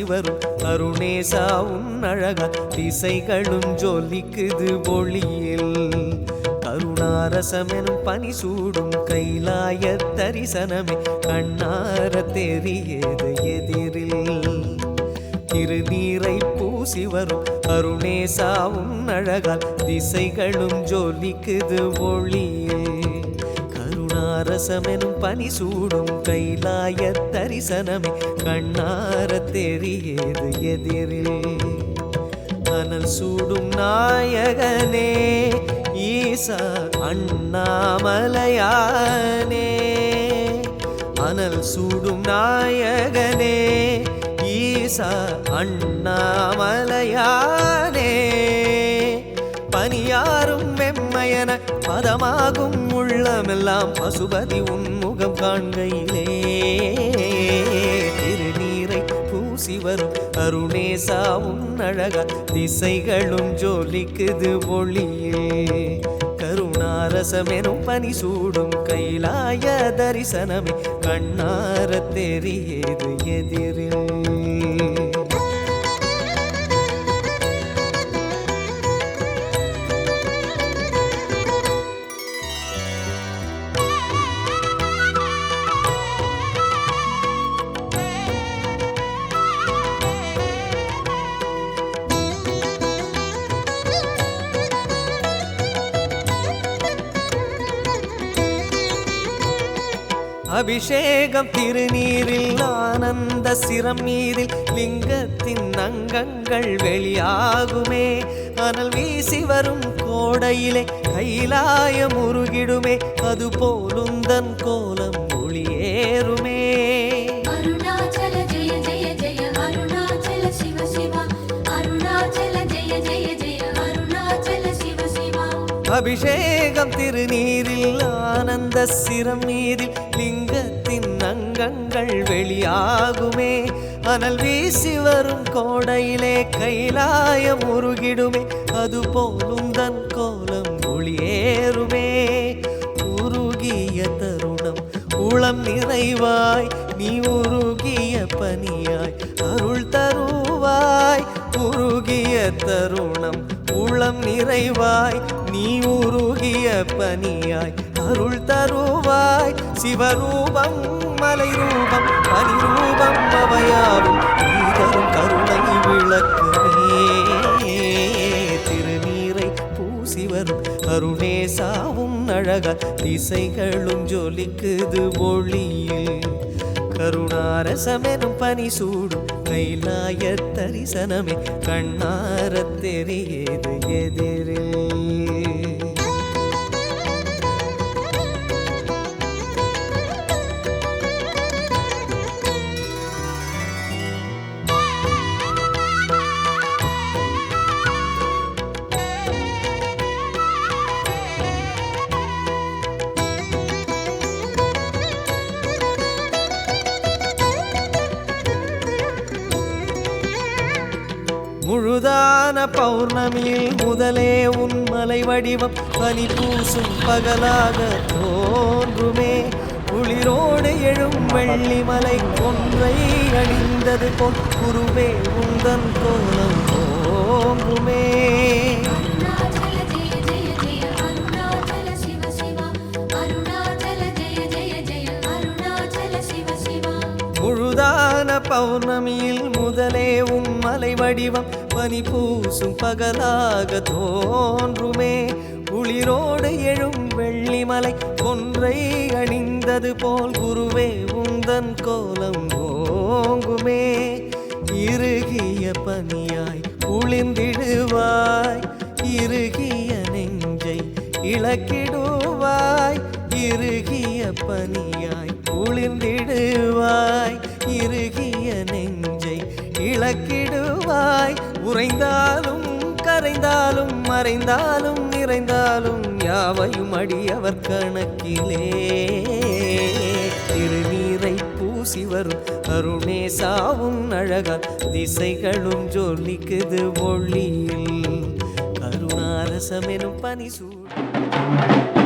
வரும் அருணேசா உன் அழகா திசைகளும் ஜொலிக்குது ஒளியில் கருணாரசமெனும் பனி சூடும் கைலாய தரிசனமே கண்ணார தெரியுது எதிரில் திருநீரை பூசி வரும் அருணேசா உன் அழகால் திசைகளும் ஜொலிக்குது ஒளியில் கருணாரசமெனும் பனி சூடும் கைலாய தரிசனமே கண்ணார தெரியுது எதிரில் அனல் சூடும் நாயகனே ஈசா அண்ணாமலையானே அனல் சூடும் நாயகனே ஈசா அண்ணாமலையானே பனியாரும் வெம்மையன பதமாகும் உள்ளமெல்லாம் பசுபதி உன்முகம் காண்கையிலே திருநீரை பூசி வரும் அருணேசா உன் அழகா திசைகளும் ஜொலிக்குது ஒளியே கருணாரசமெனும் பனி சூடும் கைலாய தரிசனமே கண்ணார தெரியுது எதிரில் அபிஷேகம் திருநீரில் ஆனந்த சிரம் மீதில் லிங்கத்தின் அங்கங்கள் வெளியாகுமே அனல் வீசி வரும் கோடையிலே கைலாயம் உருகிடுமே அது போலுந்தன் கோலம் ஒளியேறுமே அருணாச்சல ஜெய ஜெய ஜெய அருணாச்சல சிவ சிவ அருணாச்சல ஜெய ஜெய ஜெய அருணாச்சல சிவ சிவ அபிஷேகம் திருநீரில் ஆனந்த சிரம் மீதில் லிங்கத்தின் அங்கங்கள் வெளியாகுமே அனல் வீசி வரும் கோடையிலே கைலாயம் உருகிடுமே அது போலும் தன் கோலம் ஒளியேறுமே உருகிய தருணம் உளம் நிறைவாய் நீ உருகிய பனியாய் அருள் தருவாய் உருகிய தருணம் உளம் நிறைவாய் நீ உருகிய பனியாய் அருள் தருவாய் சிவரூபம் மலை ரூபம் பனி ரூபம் அவையாவும் நீ தரும் கருணை விளக்குமே திருநீரை பூசி வரும் அருணேசாவும் அழகா திசைகளும் ஜொலிக்குது ஒளியில் கருணாரசமெனும் பனி சூடும் கைலாய தரிசனமே கண்ணார தெரியுது எதிரில் முழுதான பௌர்ணமியில் முதலே உன் மலை வடிவம் பனி பூசும் பகலாக தோன்றுமே குளிரோடு எழும் வெள்ளிமலை கொன்றை அணிந்தது போல் குருவே உந்தன் கோலம் தோன்றுமே அருணாச்சல ஜெய ஜெய ஜெய அருணாச்சல சிவ சிவ அருணாச்சல ஜெய ஜெய ஜெய அருணாச்சல சிவ சிவ முழுதான பௌர்ணமியில் முதலே உன் மலை வடிவம் பனி பூசும் பகலாக தோன்றுமே குளிரோடு எழும் வெள்ளிமலை கொன்றை அணிந்தது போல் குருவே உந்தன் கோலம் ஓங்குமே இறுகிய பனியாய் குளிர்ந்திடுவாய் இறுகிய நெஞ்சை இழக்கிடுவாய் இறுகிய பனியாய் குளிர்ந்திடுவாய் இறுகிய நெஞ்சை இழக்கிடுவாய் உறைந்தாலும் கரைந்தாலும் மறைந்தாலும் நிறைந்தாலும் யாவையும் அடியவர் கணக்கிலே திருநீரை பூசி வரும் அருணேசாவும் அழகா திசைகளும் ஜொலிக்குது ஒளியில் கருணாரசமெனும் பனி சூடும்